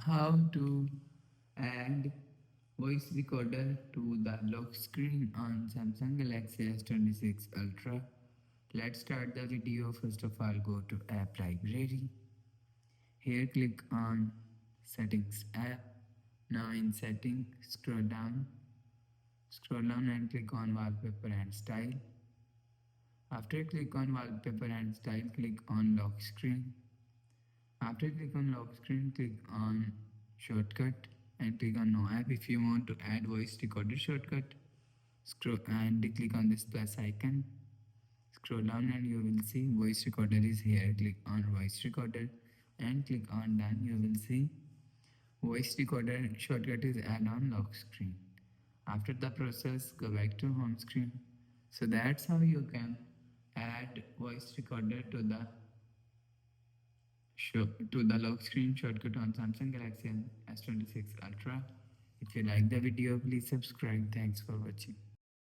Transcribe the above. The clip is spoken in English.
How to add voice recorder to the lock screen on Samsung Galaxy S26 Ultra. Let's start the video. First of all, go to App Library. Here click on Settings app. Now in Setting, scroll down and click on Wallpaper and Style. After click on Wallpaper and Style, click on Lock Screen. After click on lock screen, click on shortcut and click on no app. If you want to add voice recorder shortcut, scroll and click on this plus icon. Scroll down and you will see voice recorder is here. Click on voice recorder and click on done. You will see voice recorder shortcut is add on lock screen. After the process, go back to home screen. So that's how you can add voice recorder to the lock screen shortcut on Samsung Galaxy S26 Ultra. If you like the video, please subscribe. Thanks for watching.